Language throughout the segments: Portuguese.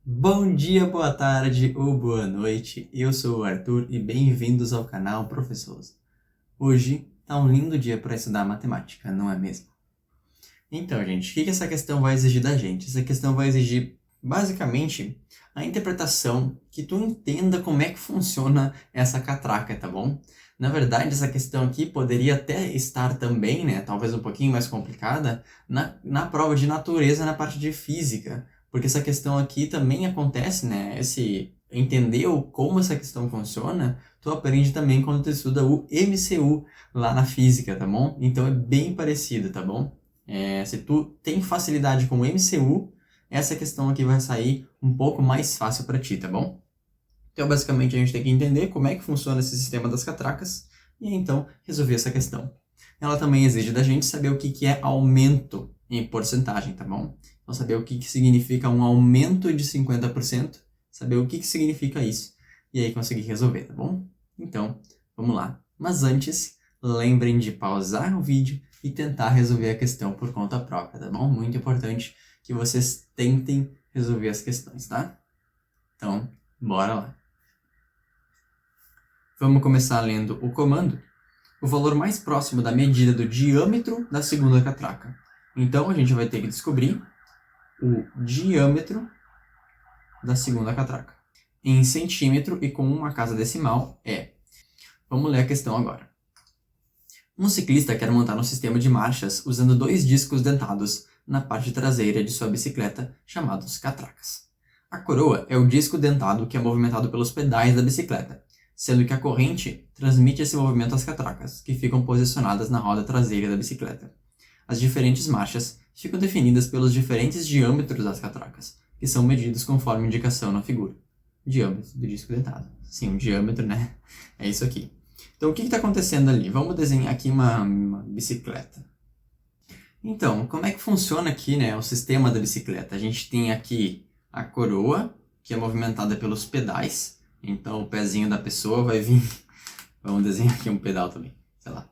Bom dia, boa tarde ou boa noite. Eu sou o Arthur e bem-vindos ao canal Professores. Hoje tá um lindo dia para estudar matemática, não é mesmo? Então, gente, o que essa questão vai exigir da gente? Essa questão vai exigir, basicamente, a interpretação, que tu entenda como é que funciona essa catraca, tá bom? Na verdade, essa questão aqui poderia até estar também, né, talvez um pouquinho mais complicada, na prova de natureza, na parte de física. Porque essa questão aqui também acontece, né, entender como essa questão funciona, tu aprende também quando tu estuda o MCU lá na física, tá bom? Então é bem parecido, tá bom? Se tu tem facilidade com o MCU, essa questão aqui vai sair um pouco mais fácil para ti, tá bom? Então, basicamente, a gente tem que entender como é que funciona esse sistema das catracas e, então, resolver essa questão. Ela também exige da gente saber o que é aumento em porcentagem, tá bom? Então, saber o que significa um aumento de 50%, saber o que significa isso, e aí conseguir resolver, tá bom? Então, vamos lá. Mas antes, lembrem de pausar o vídeo e tentar resolver a questão por conta própria, tá bom? Muito importante que vocês tentem resolver as questões, tá? Então, bora lá. Vamos começar lendo o comando. O valor mais próximo da medida do diâmetro da segunda catraca. Então, a gente vai ter que descobrir o diâmetro da segunda catraca. Em centímetro e com uma casa decimal é. Vamos ler a questão agora. Um ciclista quer montar um sistema de marchas usando 2 discos dentados na parte traseira de sua bicicleta, chamados catracas. A coroa é o disco dentado que é movimentado pelos pedais da bicicleta, sendo que a corrente transmite esse movimento às catracas, que ficam posicionadas na roda traseira da bicicleta. As diferentes marchas ficam definidas pelos diferentes diâmetros das catracas, que são medidos conforme indicação na figura. Diâmetro do disco dentado. Sim, o diâmetro, né? É isso aqui. Então, o que está acontecendo ali? Vamos desenhar aqui uma bicicleta. Então, como é que funciona aqui, né, o sistema da bicicleta? A gente tem aqui a coroa, que é movimentada pelos pedais. Então, o pezinho da pessoa vai vir... Vamos desenhar aqui um pedal também, sei lá.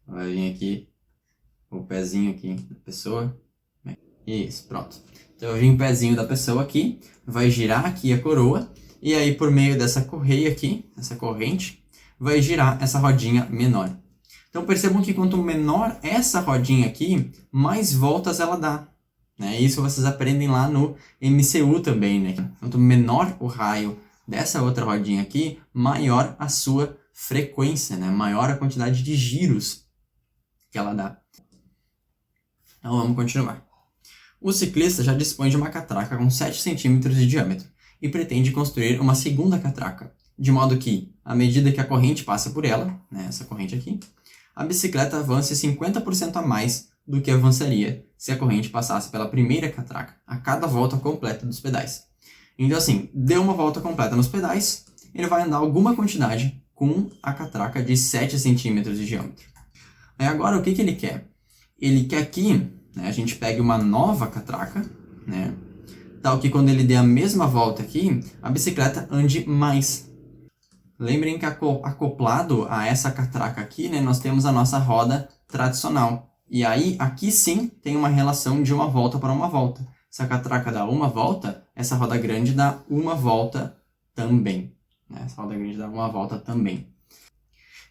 Vai vir aqui o pezinho aqui da pessoa. Isso, pronto. Então, vai vir o pezinho da pessoa aqui, vai girar aqui a coroa, e aí por meio dessa correia aqui, essa corrente, vai girar essa rodinha menor. Então, percebam que quanto menor essa rodinha aqui, mais voltas ela dá. Né? Isso vocês aprendem lá no MCU também, né? Quanto menor o raio dessa outra rodinha aqui, maior a sua frequência, né? Maior a quantidade de giros que ela dá. Então, vamos continuar. O ciclista já dispõe de uma catraca com 7 centímetros de diâmetro e pretende construir uma segunda catraca, de modo que, à medida que a corrente passa por ela, né, essa corrente aqui, a bicicleta avance 50% a mais do que avançaria se a corrente passasse pela primeira catraca a cada volta completa dos pedais. Então assim, deu uma volta completa nos pedais, ele vai andar alguma quantidade com a catraca de 7 centímetros de diâmetro. Aí agora o que ele quer? Ele quer que, né, a gente pegue uma nova catraca, né, tal que quando ele der a mesma volta aqui, a bicicleta ande mais. Lembrem que acoplado a essa catraca aqui, né, nós temos a nossa roda tradicional. E aí, aqui sim, tem uma relação de uma volta para uma volta. Se a catraca dá uma volta, essa roda grande dá uma volta também. Né? Essa roda grande dá uma volta também.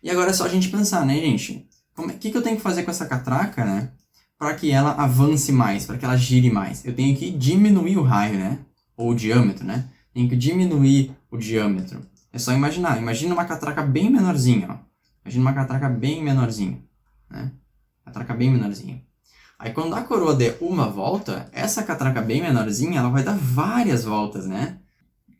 E agora é só a gente pensar, né, gente? O que eu tenho que fazer com essa catraca, né? Para que ela avance mais, para que ela gire mais. Eu tenho que diminuir o raio, né? Ou o diâmetro, né? Tenho que diminuir o diâmetro. É só imaginar. Imagina uma catraca bem menorzinha, ó. Imagina uma catraca bem menorzinha, né? Catraca bem menorzinha. Aí quando a coroa der uma volta, essa catraca bem menorzinha, ela vai dar várias voltas, né?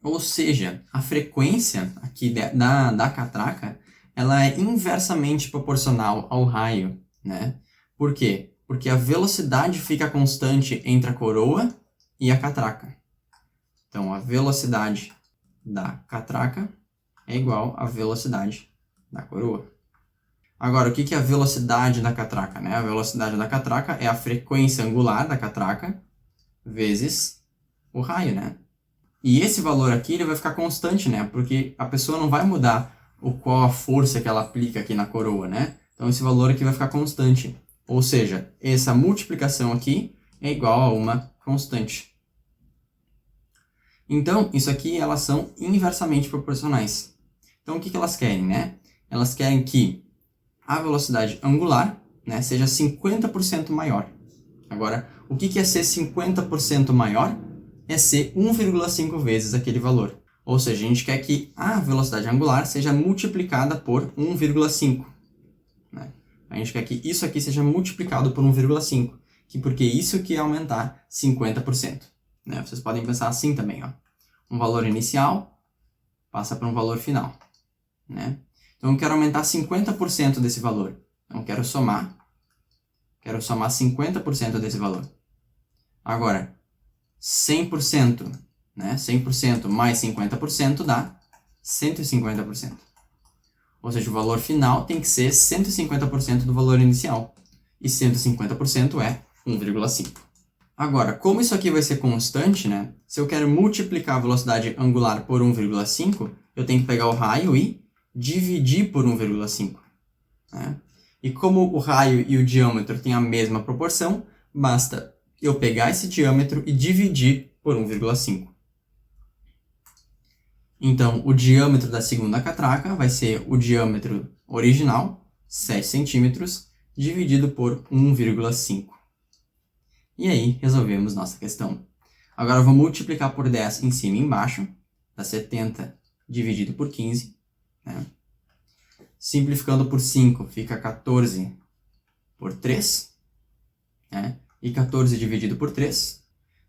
Ou seja, a frequência aqui da catraca, ela é inversamente proporcional ao raio, né? Por quê? Porque a velocidade fica constante entre a coroa e a catraca. Então, a velocidade da catraca é igual à velocidade da coroa. Agora, o que é a velocidade da catraca? Né? A velocidade da catraca é a frequência angular da catraca vezes o raio, né? E esse valor aqui ele vai ficar constante, né? Porque a pessoa não vai mudar qual a força que ela aplica aqui na coroa, né? Então, esse valor aqui vai ficar constante. Ou seja, essa multiplicação aqui é igual a uma constante. Então, isso aqui, elas são inversamente proporcionais. Então, o que elas querem, né? Elas querem que a velocidade angular, né, seja 50% maior. Agora, o que é ser 50% maior? É ser 1,5 vezes aquele valor. Ou seja, a gente quer que a velocidade angular seja multiplicada por 1,5. Né? A gente quer que isso aqui seja multiplicado por 1,5. Porque isso que é aumentar 50%. Né? Vocês podem pensar assim também. Ó. Um valor inicial passa para um valor final. Né? Então, eu quero aumentar 50% desse valor. Então, eu quero somar 50% desse valor. Agora, 100%, né? 100% mais 50% dá 150%. Ou seja, o valor final tem que ser 150% do valor inicial. E 150% é 1,5. Agora, como isso aqui vai ser constante, né? Se eu quero multiplicar a velocidade angular por 1,5, eu tenho que pegar o raio e dividir por 1,5. Né? E como o raio e o diâmetro têm a mesma proporção, basta eu pegar esse diâmetro e dividir por 1,5. Então, o diâmetro da segunda catraca vai ser o diâmetro original, 7 centímetros, dividido por 1,5. E aí, resolvemos nossa questão. Agora, eu vou multiplicar por 10 em cima e embaixo, dá 70 dividido por 15, né? Simplificando por 5, fica 14 por 3, né? E 14 dividido por 3,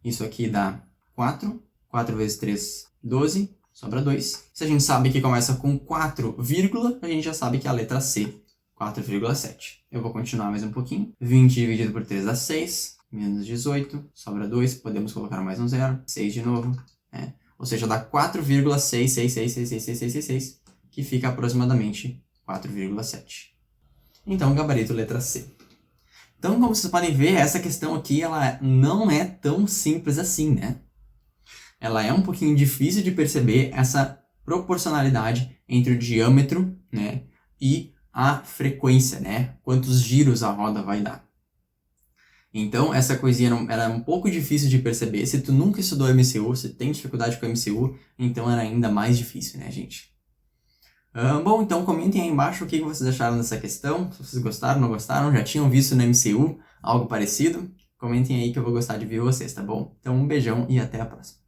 isso aqui dá 4. 4 vezes 3, 12, sobra 2. Se a gente sabe que começa com 4, vírgula, a gente já sabe que é a letra C, 4,7. Eu vou continuar mais um pouquinho. 20 dividido por 3 dá 6, menos 18, sobra 2, podemos colocar mais um zero, 6 de novo, né? Ou seja, dá 4,6666666, que fica aproximadamente 4,7. Então, gabarito letra C. Então, como vocês podem ver, essa questão aqui ela não é tão simples assim, né? Ela é um pouquinho difícil de perceber essa proporcionalidade entre o diâmetro, né, e a frequência, né? Quantos giros a roda vai dar. Então, essa coisinha era um pouco difícil de perceber. Se tu nunca estudou MCU, se tem dificuldade com MCU, então era ainda mais difícil, né, gente? Bom, então comentem aí embaixo o que vocês acharam dessa questão. Se vocês gostaram, não gostaram, já tinham visto no MCU algo parecido. Comentem aí que eu vou gostar de ver vocês, tá bom? Então um beijão e até a próxima.